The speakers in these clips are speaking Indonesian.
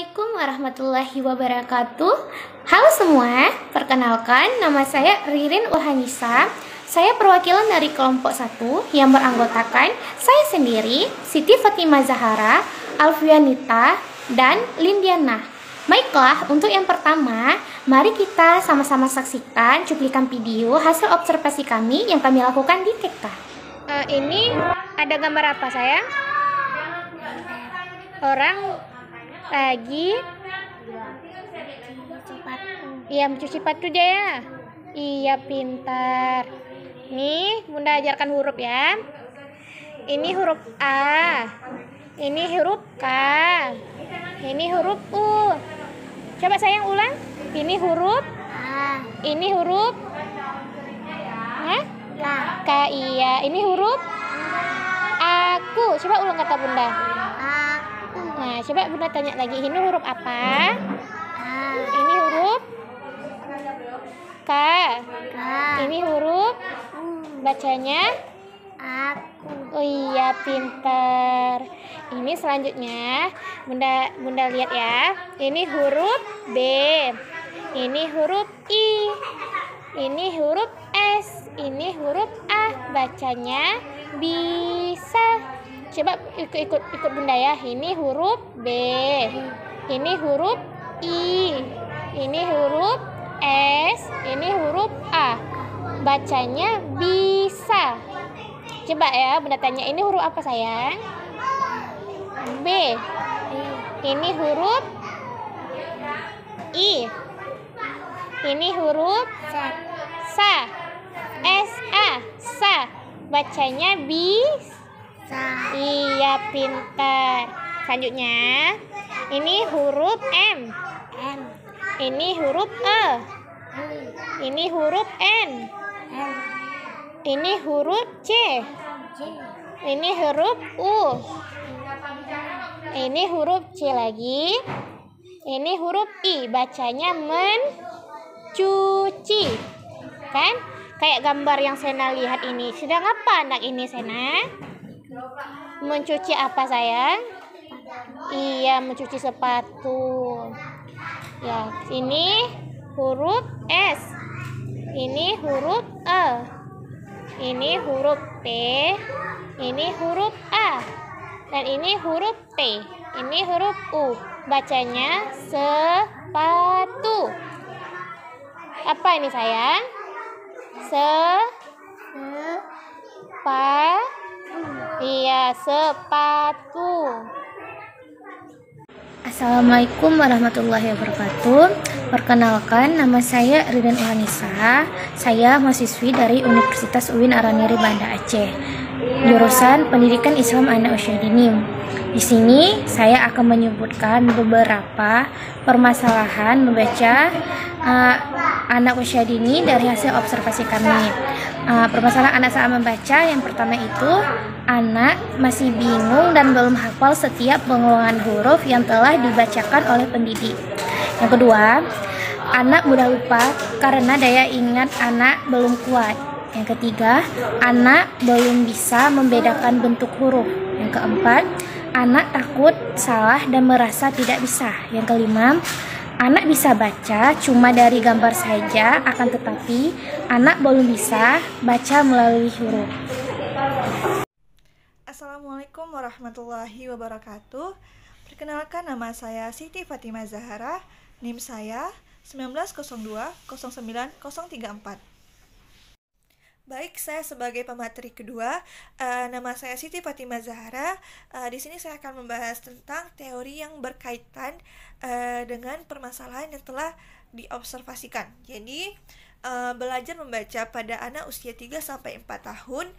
Assalamualaikum warahmatullahi wabarakatuh. Halo semua, perkenalkan nama saya Ririn Ulhanisa. Saya perwakilan dari kelompok 1 yang beranggotakan saya sendiri, Siti Fatimah Zahara, Alfianita, dan Lindiana. Baiklah, untuk yang pertama, mari kita sama-sama saksikan cuplikan video hasil observasi kami yang kami lakukan di TK. Ini ada gambar apa sayang? Orang lagi iya mencuci sepatu dia ya. Iya, pintar. Nih Bunda ajarkan huruf ya. Ini huruf A, ini huruf K, ini huruf U. Coba sayang ulang. Ini huruf A, ini huruf K. Iya, ini huruf aku. Coba ulang kata Bunda. Nah, coba Bunda tanya lagi, ini huruf apa? Ini huruf K. Ini huruf bacanya aku. Oh iya, pintar. Ini selanjutnya Bunda lihat ya. Ini huruf B. Ini huruf I. Ini huruf S. Ini huruf A. Bacanya bisa. Coba ikut Bunda ya. Ini huruf B. Ini huruf I. Ini huruf S. Ini huruf A. Bacanya bisa. Coba ya Bunda tanya, ini huruf apa sayang? B. Ini huruf I. Ini huruf Sa. S A. Sa. Bacanya bisa. Iya, pintar. Selanjutnya, ini huruf M. Ini huruf E. Ini huruf N. Ini huruf C. Ini huruf U. Ini huruf C lagi. Ini huruf I. Bacanya mencuci. Kan? Kayak gambar yang Sena lihat ini. Sedang apa anak ini, Sena? Mencuci apa sayang? Iya, mencuci sepatu. Ya, ini huruf S. Ini huruf E. Ini huruf P. Ini huruf A. Dan ini huruf T. Ini huruf U. Bacanya sepatu. Apa ini sayang? Iya, sepatu. Assalamualaikum warahmatullahi wabarakatuh. Perkenalkan, nama saya Ririn Ulhanisa. Saya mahasiswi dari Universitas UIN Araniri Banda Aceh, jurusan Pendidikan Islam Anak Usia Dini. Di sini saya akan menyebutkan beberapa permasalahan membaca anak usia dini dari hasil observasi kami. Permasalahan anak saat membaca yang pertama itu, anak masih bingung dan belum hafal setiap pengulangan huruf yang telah dibacakan oleh pendidik. Yang kedua, anak mudah lupa karena daya ingat anak belum kuat. Yang ketiga, anak belum bisa membedakan bentuk huruf. Yang keempat, anak takut salah dan merasa tidak bisa. Yang kelima, anak bisa baca cuma dari gambar saja, akan tetapi anak belum bisa baca melalui huruf. Assalamualaikum warahmatullahi wabarakatuh. Perkenalkan, nama saya Siti Fatimah Zahara. NIM saya 190209034. Baik, saya sebagai pemateri kedua, nama saya Siti Fatimah Zahara. Di sini saya akan membahas tentang teori yang berkaitan dengan permasalahan yang telah diobservasikan. Jadi, belajar membaca pada anak usia 3-4 tahun.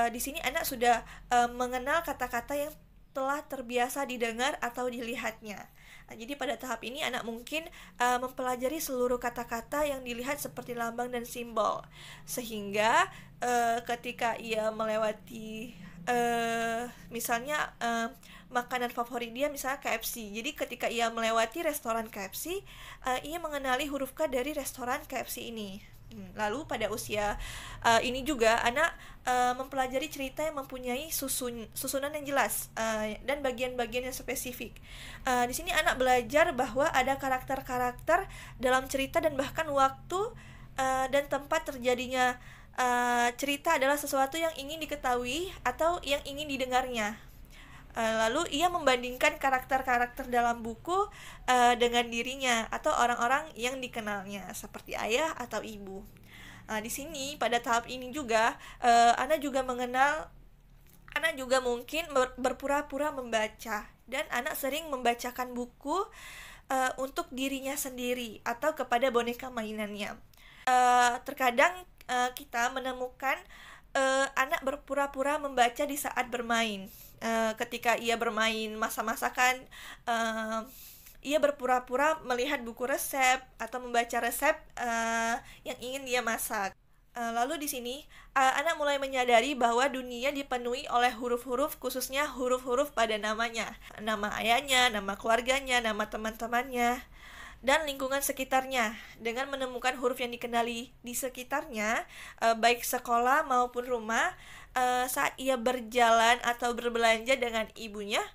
Di sini anak sudah mengenal kata-kata yang telah terbiasa didengar atau dilihatnya. Jadi pada tahap ini anak mungkin mempelajari seluruh kata-kata yang dilihat seperti lambang dan simbol, sehingga ketika ia melewati misalnya makanan favorit dia, misalnya KFC. Jadi ketika ia melewati restoran KFC, ia mengenali huruf K dari restoran KFC ini. Lalu pada usia ini juga anak mempelajari cerita yang mempunyai susunan yang jelas dan bagian-bagian yang spesifik. Di sini anak belajar bahwa ada karakter-karakter dalam cerita dan bahkan waktu dan tempat terjadinya cerita adalah sesuatu yang ingin diketahui atau yang ingin didengarnya. Lalu ia membandingkan karakter-karakter dalam buku dengan dirinya atau orang-orang yang dikenalnya seperti ayah atau ibu. Di sini pada tahap ini juga Ana juga mungkin berpura-pura membaca, dan anak sering membacakan buku untuk dirinya sendiri atau kepada boneka mainannya. Terkadang kita menemukan anak berpura-pura membaca di saat bermain. Ketika ia bermain masak-masakan, ia berpura-pura melihat buku resep atau membaca resep yang ingin dia masak. Lalu di sini anak mulai menyadari bahwa dunia dipenuhi oleh huruf-huruf, khususnya huruf-huruf pada namanya, nama ayahnya, nama keluarganya, nama teman-temannya, dan lingkungan sekitarnya. Dengan menemukan huruf yang dikenali di sekitarnya, baik sekolah maupun rumah, saat ia berjalan atau berbelanja dengan ibunya,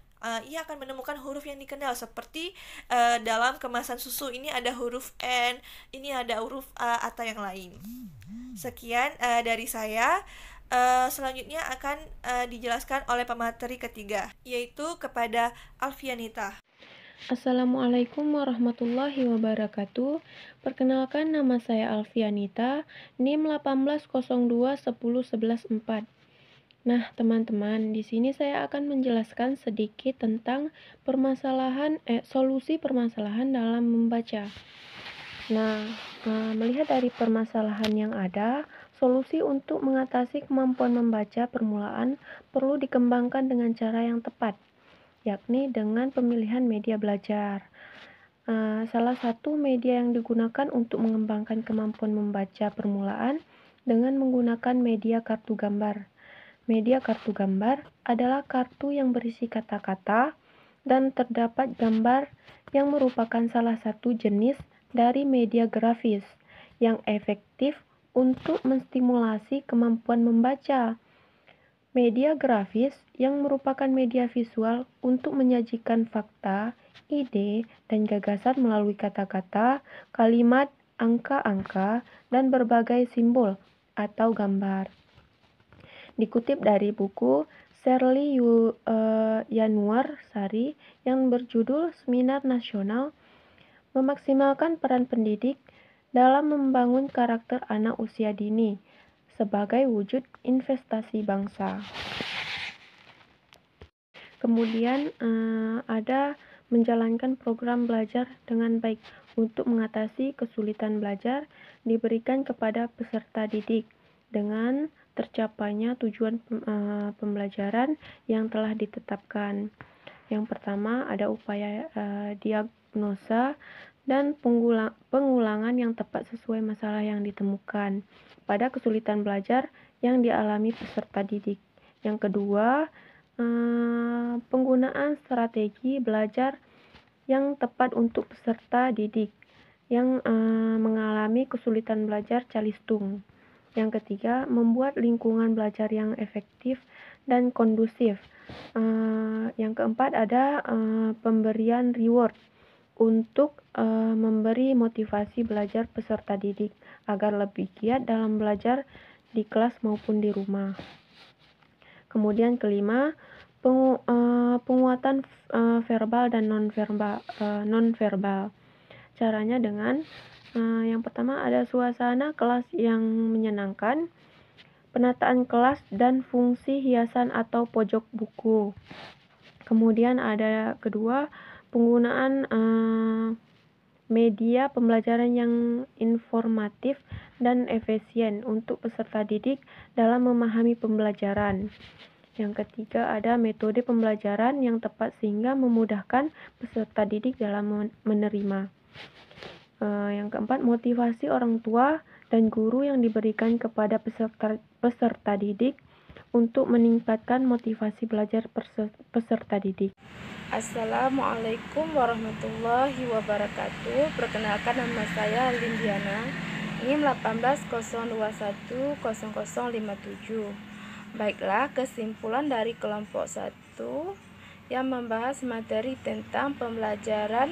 ia akan menemukan huruf yang dikenal, seperti dalam kemasan susu ini ada huruf N, ini ada huruf A atau yang lain. Sekian dari saya. Selanjutnya akan dijelaskan oleh pemateri ketiga, yaitu kepada Alfianita. Assalamualaikum warahmatullahi wabarakatuh. Perkenalkan, nama saya Alfianita, NIM 18021114. Nah, teman-teman, di sini saya akan menjelaskan sedikit tentang solusi permasalahan dalam membaca. Nah, melihat dari permasalahan yang ada, solusi untuk mengatasi kemampuan membaca permulaan perlu dikembangkan dengan cara yang tepat, yakni dengan pemilihan media belajar. Salah satu media yang digunakan untuk mengembangkan kemampuan membaca permulaan dengan menggunakan media kartu gambar. Media kartu gambar adalah kartu yang berisi kata-kata dan terdapat gambar yang merupakan salah satu jenis dari media grafis yang efektif untuk menstimulasi kemampuan membaca. Media grafis yang merupakan media visual untuk menyajikan fakta, ide, dan gagasan melalui kata-kata, kalimat, angka-angka, dan berbagai simbol atau gambar. Dikutip dari buku Shirley Yanuarsari yang berjudul Seminar Nasional Memaksimalkan Peran Pendidik dalam Membangun Karakter Anak Usia Dini sebagai wujud investasi bangsa. Kemudian ada menjalankan program belajar dengan baik. Untuk mengatasi kesulitan belajar diberikan kepada peserta didik dengan tercapainya tujuan pembelajaran yang telah ditetapkan. Yang pertama ada upaya diagnosa dan pengulangan yang tepat sesuai masalah yang ditemukan pada kesulitan belajar yang dialami peserta didik. Yang kedua, penggunaan strategi belajar yang tepat untuk peserta didik yang mengalami kesulitan belajar calistung. Yang ketiga, membuat lingkungan belajar yang efektif dan kondusif. Yang keempat ada pemberian reward untuk memberi motivasi belajar peserta didik agar lebih giat dalam belajar di kelas maupun di rumah. Kemudian kelima, penguatan verbal dan non-verbal. Caranya dengan yang pertama ada suasana kelas yang menyenangkan, penataan kelas dan fungsi hiasan atau pojok buku. Kemudian ada kedua, penggunaan media pembelajaran yang informatif dan efisien untuk peserta didik dalam memahami pembelajaran. Yang ketiga ada metode pembelajaran yang tepat sehingga memudahkan peserta didik dalam menerima. Yang keempat, motivasi orang tua dan guru yang diberikan kepada peserta didik untuk meningkatkan motivasi belajar peserta didik. Assalamualaikum warahmatullahi wabarakatuh. Perkenalkan, nama saya Lindiana NIM 18.021.0057. Baiklah, kesimpulan dari kelompok 1 yang membahas materi tentang pembelajaran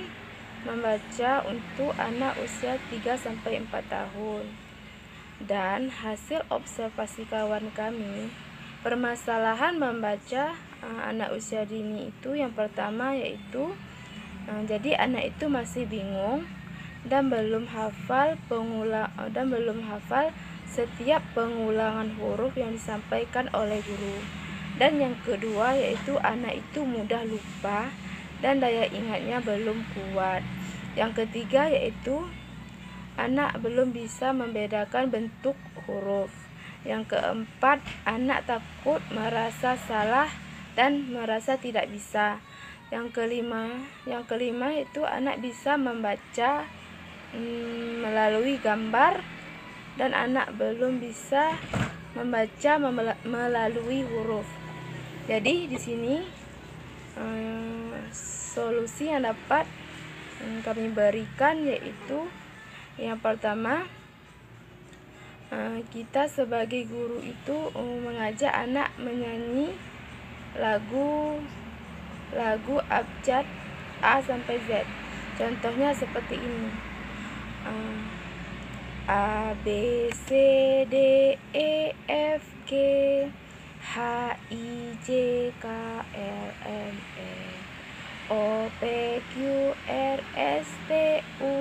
membaca untuk anak usia 3-4 tahun. Dan hasil observasi kawan kami, permasalahan membaca anak usia dini itu yang pertama yaitu jadi anak itu masih bingung dan belum hafal setiap pengulangan huruf yang disampaikan oleh guru. Dan yang kedua yaitu anak itu mudah lupa dan daya ingatnya belum kuat. Yang ketiga yaitu anak belum bisa membedakan bentuk huruf. Yang keempat, anak takut merasa salah dan merasa tidak bisa. Yang kelima itu anak bisa membaca melalui gambar dan anak belum bisa membaca melalui huruf. Jadi di sini solusi yang dapat kami berikan yaitu yang pertama, kita sebagai guru itu mengajak anak menyanyi lagu abjad A sampai Z. Contohnya seperti ini. A, B, C, D, E, F, G, H, I, J, K, L, M, N, O, P, Q, R, S, T, U,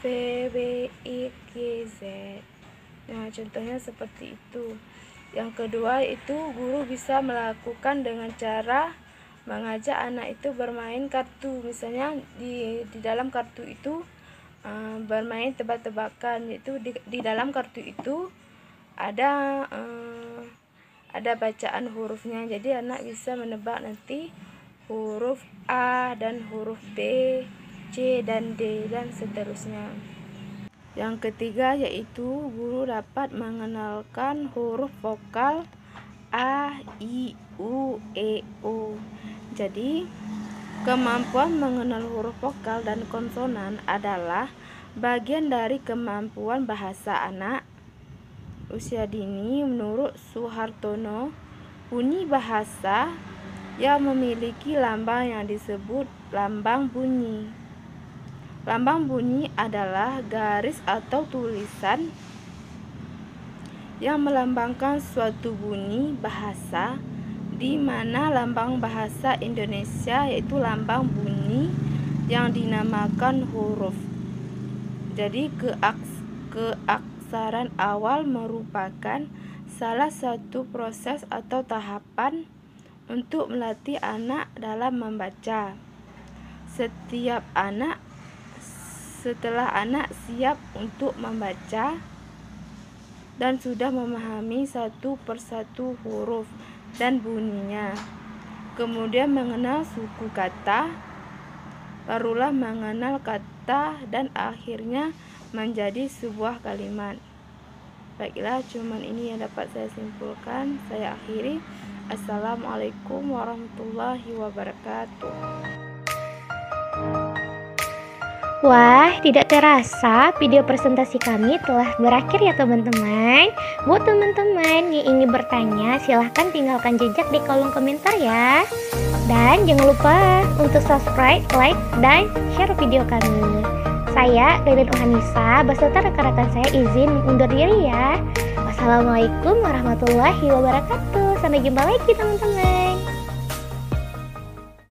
V, W, X, Y, Z. Nah, contohnya seperti itu. Yang kedua itu guru bisa melakukan dengan cara mengajak anak itu bermain kartu. Misalnya di dalam kartu itu bermain tebak-tebakan, yaitu di dalam kartu itu ada bacaan hurufnya. Jadi anak bisa menebak nanti huruf A dan huruf B, C dan D dan seterusnya. Yang ketiga yaitu guru dapat mengenalkan huruf vokal A, I, U, E, O. Jadi kemampuan mengenal huruf vokal dan konsonan adalah bagian dari kemampuan bahasa anak usia dini. Menurut Suhartono, bunyi bahasa yang memiliki lambang yang disebut lambang bunyi. Lambang bunyi adalah garis atau tulisan yang melambangkan suatu bunyi bahasa, di mana lambang bahasa Indonesia yaitu lambang bunyi yang dinamakan huruf. Jadi keaksaran awal merupakan salah satu proses atau tahapan untuk melatih anak dalam membaca. Setelah anak siap untuk membaca dan sudah memahami satu persatu huruf dan bunyinya, kemudian mengenal suku kata, barulah mengenal kata dan akhirnya menjadi sebuah kalimat. Baiklah, cuman ini yang dapat saya simpulkan. Saya akhiri. Assalamualaikum warahmatullahi wabarakatuh. Wah, tidak terasa video presentasi kami telah berakhir ya teman-teman. Buat teman-teman yang ingin bertanya, silahkan tinggalkan jejak di kolom komentar ya. Dan jangan lupa untuk subscribe, like, dan share video kami. Saya Ririn Uhanisa beserta rekan-rekan saya izin undur diri ya. Wassalamualaikum warahmatullahi wabarakatuh. Sampai jumpa lagi teman-teman.